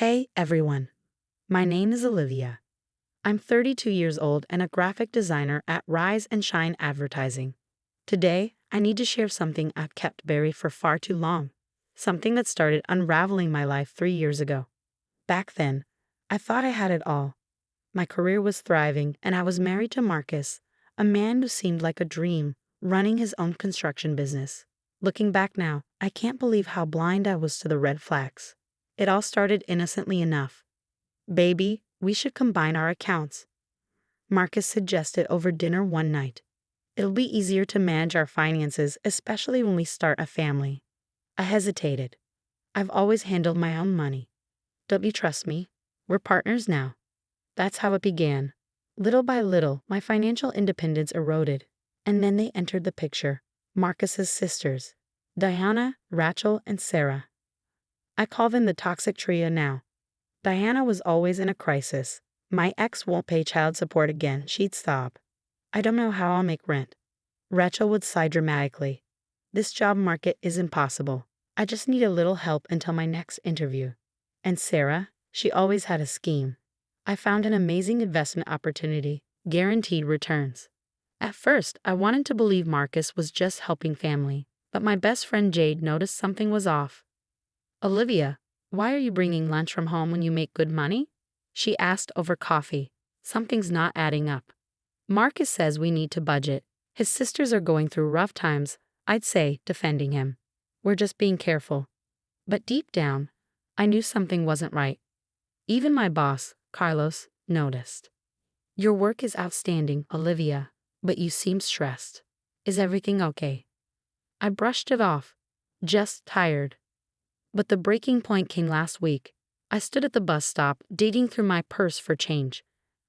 Hey everyone, my name is Olivia. I'm 32 years old and a graphic designer at Rise and Shine Advertising. Today, I need to share something I've kept buried for far too long, something that started unraveling my life 3 years ago. Back then, I thought I had it all. My career was thriving and I was married to Marcus, a man who seemed like a dream, running his own construction business. Looking back now, I can't believe how blind I was to the red flags. It all started innocently enough. Baby, we should combine our accounts, Marcus suggested over dinner one night. It'll be easier to manage our finances, especially when we start a family. I hesitated. I've always handled my own money. Don't you trust me? We're partners now. That's how it began. Little by little, my financial independence eroded. And then they entered the picture. Marcus's sisters, Diana, Rachel, and Sarah. I call them the toxic trio now. Diana was always in a crisis. My ex won't pay child support again, she'd sob. I don't know how I'll make rent. Rachel would sigh dramatically. This job market is impossible. I just need a little help until my next interview. And Sarah, she always had a scheme. I found an amazing investment opportunity, guaranteed returns. At first, I wanted to believe Marcus was just helping family, but my best friend Jade noticed something was off. Olivia, why are you bringing lunch from home when you make good money? She asked over coffee. Something's not adding up. Marcus says we need to budget. His sisters are going through rough times, I'd say, defending him. We're just being careful. But deep down, I knew something wasn't right. Even my boss, Carlos, noticed. Your work is outstanding, Olivia, but you seem stressed. Is everything okay? I brushed it off. Just tired. But the breaking point came last week. I stood at the bus stop, digging through my purse for change.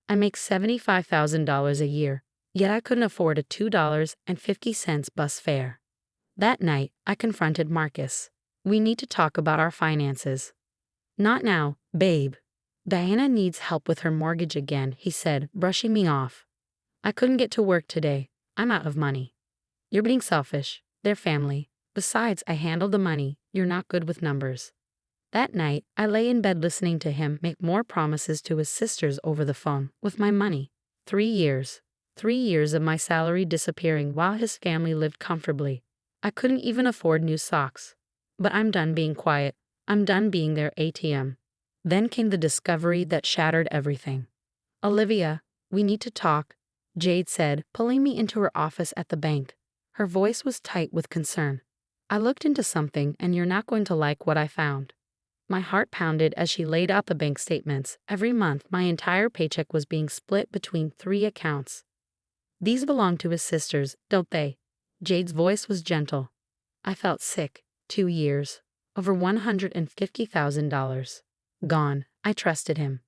I make $75,000 a year, yet I couldn't afford a $2.50 bus fare. That night, I confronted Marcus. We need to talk about our finances. Not now, babe. Diana needs help with her mortgage again, he said, brushing me off. I couldn't get to work today. I'm out of money. You're being selfish. They're family. Besides, I handle the money. You're not good with numbers. That night, I lay in bed listening to him make more promises to his sisters over the phone with my money. 3 years. 3 years of my salary disappearing while his family lived comfortably. I couldn't even afford new socks. But I'm done being quiet. I'm done being their ATM. Then came the discovery that shattered everything. Olivia, we need to talk, Jade said, pulling me into her office at the bank. Her voice was tight with concern. I looked into something and you're not going to like what I found. My heart pounded as she laid out the bank statements. Every month, my entire paycheck was being split between 3 accounts. These belong to his sisters, don't they? Jade's voice was gentle. I felt sick. 2 years. Over $150,000. Gone. I trusted him.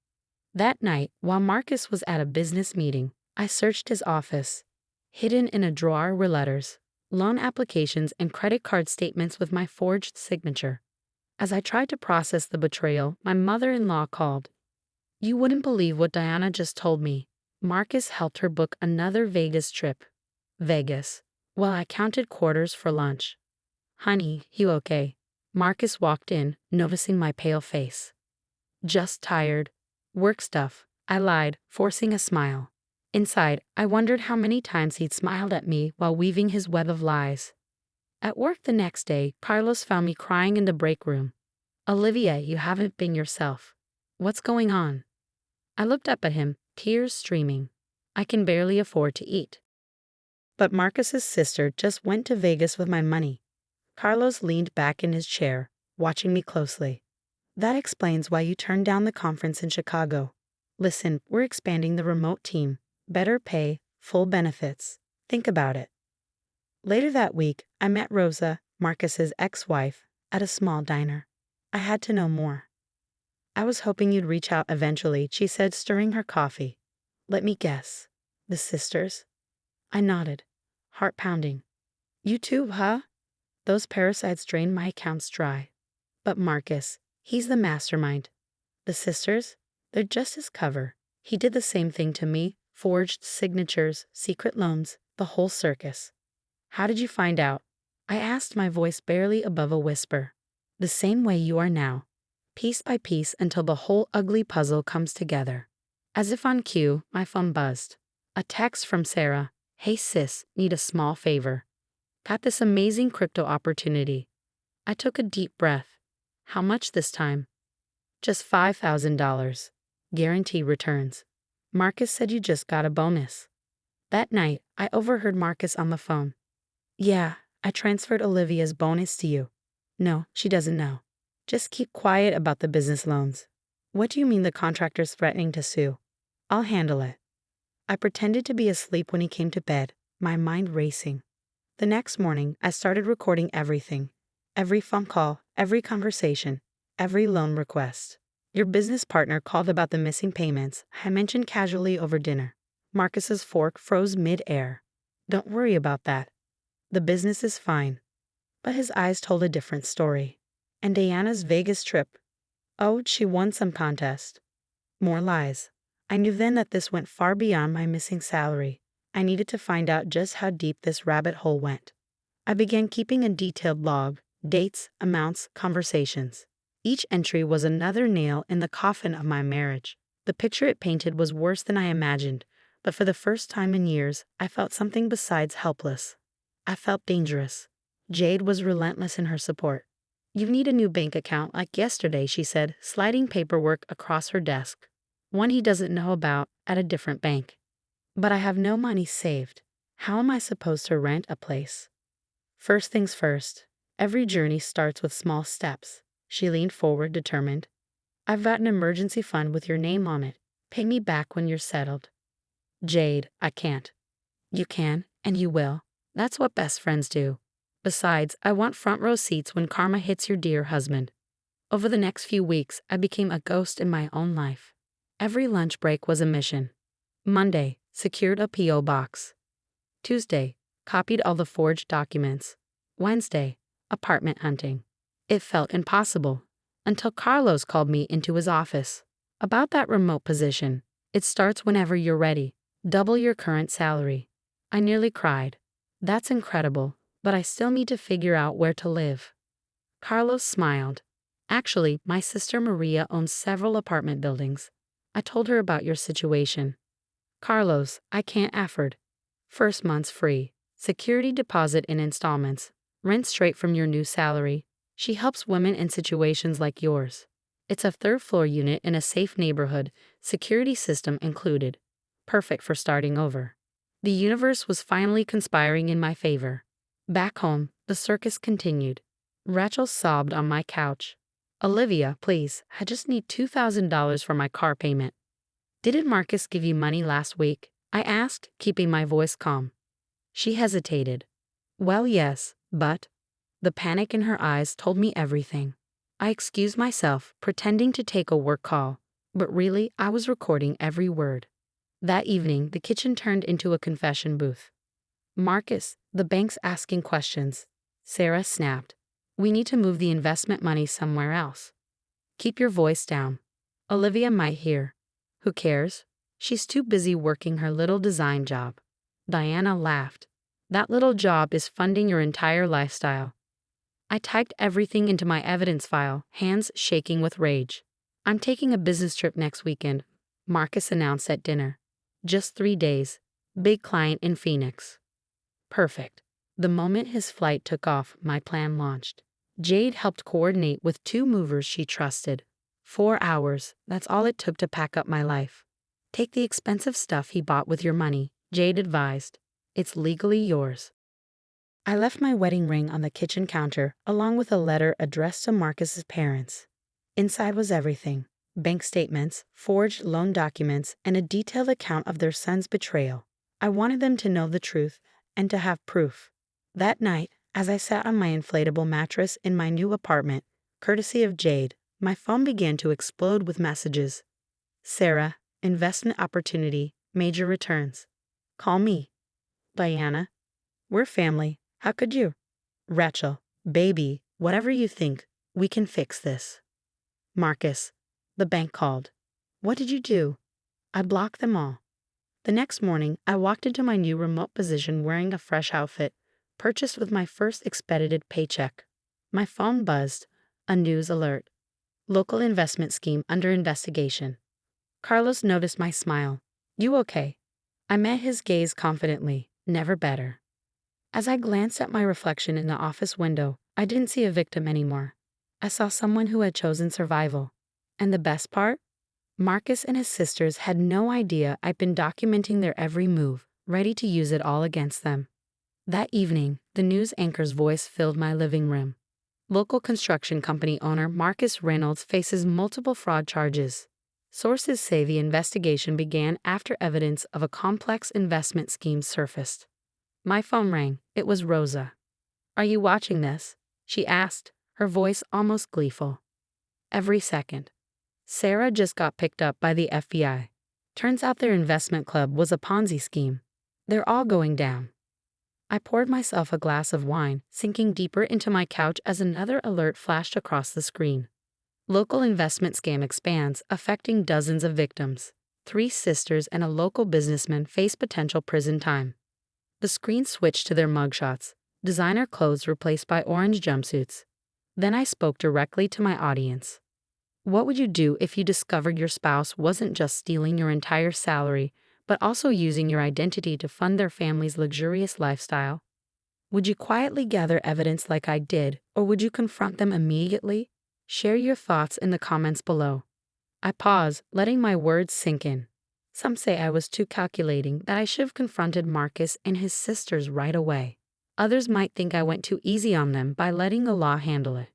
That night, while Marcus was at a business meeting, I searched his office. Hidden in a drawer were letters, loan applications, and credit card statements with my forged signature. As I tried to process the betrayal, my mother-in-law called. You wouldn't believe what Diana just told me. Marcus helped her book another Vegas trip. Vegas. While I counted quarters for lunch. Honey, you okay? Marcus walked in, noticing my pale face. Just tired. Work stuff, I lied, forcing a smile. Inside, I wondered how many times he'd smiled at me while weaving his web of lies. At work the next day, Carlos found me crying in the break room. Olivia, you haven't been yourself. What's going on? I looked up at him, tears streaming. I can barely afford to eat. But Marcus's sister just went to Vegas with my money. Carlos leaned back in his chair, watching me closely. That explains why you turned down the conference in Chicago. Listen, we're expanding the remote team. Better pay, full benefits. Think about it. Later that week, I met Rosa, Marcus's ex-wife, at a small diner. I had to know more. I was hoping you'd reach out eventually, she said, stirring her coffee. Let me guess. The sisters? I nodded, heart pounding. You too, huh? Those parasites drained my accounts dry. But Marcus, he's the mastermind. The sisters? They're just his cover. He did the same thing to me, forged signatures, secret loans, the whole circus. How did you find out? I asked, my voice barely above a whisper. The same way you are now. piece by piece until the whole ugly puzzle comes together. As if on cue, my phone buzzed. A text from Sarah. Hey sis, need a small favor. Got this amazing crypto opportunity. I took a deep breath. How much this time? Just $5,000. Guarantee returns. Marcus said you just got a bonus. That night, I overheard Marcus on the phone. Yeah, I transferred Olivia's bonus to you. No, she doesn't know. Just keep quiet about the business loans. What do you mean the contractor's threatening to sue? I'll handle it. I pretended to be asleep when he came to bed, my mind racing. The next morning, I started recording everything. Every phone call, every conversation, every loan request. Your business partner called about the missing payments I mentioned casually over dinner. Marcus's fork froze mid-air. Don't worry about that. The business is fine. But his eyes told a different story. And Diana's Vegas trip. Oh, she won some contest. More lies. I knew then that this went far beyond my missing salary. I needed to find out just how deep this rabbit hole went. I began keeping a detailed log, dates, amounts, conversations. Each entry was another nail in the coffin of my marriage. The picture it painted was worse than I imagined, but for the first time in years, I felt something besides helpless. I felt dangerous. Jade was relentless in her support. You need a new bank account like yesterday, she said, sliding paperwork across her desk. One he doesn't know about at a different bank. But I have no money saved. How am I supposed to rent a place? First things first, every journey starts with small steps. She leaned forward, determined. I've got an emergency fund with your name on it. Pay me back when you're settled. Jade, I can't. You can, and you will. That's what best friends do. Besides, I want front row seats when karma hits your dear husband. Over the next few weeks, I became a ghost in my own life. Every lunch break was a mission. Monday, secured a P.O. box. Tuesday, copied all the forged documents. Wednesday, apartment hunting. It felt impossible, until Carlos called me into his office. About that remote position, it starts whenever you're ready. Double your current salary. I nearly cried. That's incredible, but I still need to figure out where to live. Carlos smiled. Actually, my sister Maria owns several apartment buildings. I told her about your situation. Carlos, I can't afford. First month's free. Security deposit in installments. Rent straight from your new salary. She helps women in situations like yours. It's a third-floor unit in a safe neighborhood, security system included. Perfect for starting over. The universe was finally conspiring in my favor. Back home, the circus continued. Rachel sobbed on my couch. Olivia, please, I just need $2,000 for my car payment. Didn't Marcus give you money last week? I asked, keeping my voice calm. She hesitated. Well, yes, but... The panic in her eyes told me everything. I excused myself, pretending to take a work call, but really I was recording every word. That evening, the kitchen turned into a confession booth. Marcus, the bank's asking questions. Sarah snapped. We need to move the investment money somewhere else. Keep your voice down. Olivia might hear. Who cares? She's too busy working her little design job. Diana laughed. That little job is funding your entire lifestyle. I typed everything into my evidence file, hands shaking with rage. I'm taking a business trip next weekend, Marcus announced at dinner. Just 3 days. Big client in Phoenix. Perfect. The moment his flight took off, my plan launched. Jade helped coordinate with 2 movers she trusted. 4 hours, that's all it took to pack up my life. Take the expensive stuff he bought with your money, Jade advised. It's legally yours. I left my wedding ring on the kitchen counter, along with a letter addressed to Marcus's parents. Inside was everything: bank statements, forged loan documents, and a detailed account of their son's betrayal. I wanted them to know the truth and to have proof. That night, as I sat on my inflatable mattress in my new apartment, courtesy of Jade, my phone began to explode with messages. Sarah, investment opportunity, major returns. Call me. Diana, we're family. How could you? Rachel, baby, whatever you think, we can fix this. Marcus, the bank called. What did you do? I blocked them all. The next morning, I walked into my new remote position wearing a fresh outfit, purchased with my first expedited paycheck. My phone buzzed, a news alert. Local investment scheme under investigation. Carlos noticed my smile. You okay? I met his gaze confidently. Never better. As I glanced at my reflection in the office window, I didn't see a victim anymore. I saw someone who had chosen survival. And the best part? Marcus and his sisters had no idea I'd been documenting their every move, ready to use it all against them. That evening, the news anchor's voice filled my living room. Local construction company owner Marcus Reynolds faces multiple fraud charges. Sources say the investigation began after evidence of a complex investment scheme surfaced. My phone rang. It was Rosa. Are you watching this? She asked, her voice almost gleeful. Every second. Sarah just got picked up by the FBI. Turns out their investment club was a Ponzi scheme. They're all going down. I poured myself a glass of wine, sinking deeper into my couch as another alert flashed across the screen. Local investment scam expands, affecting dozens of victims. 3 sisters and a local businessman face potential prison time. The screen switched to their mugshots, designer clothes replaced by orange jumpsuits. Then I spoke directly to my audience. What would you do if you discovered your spouse wasn't just stealing your entire salary, but also using your identity to fund their family's luxurious lifestyle? Would you quietly gather evidence like I did, or would you confront them immediately? Share your thoughts in the comments below. I pause, letting my words sink in. Some say I was too calculating, that I should have confronted Marcus and his sisters right away. Others might think I went too easy on them by letting the law handle it.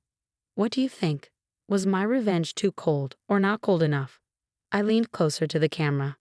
What do you think? Was my revenge too cold or not cold enough? I leaned closer to the camera,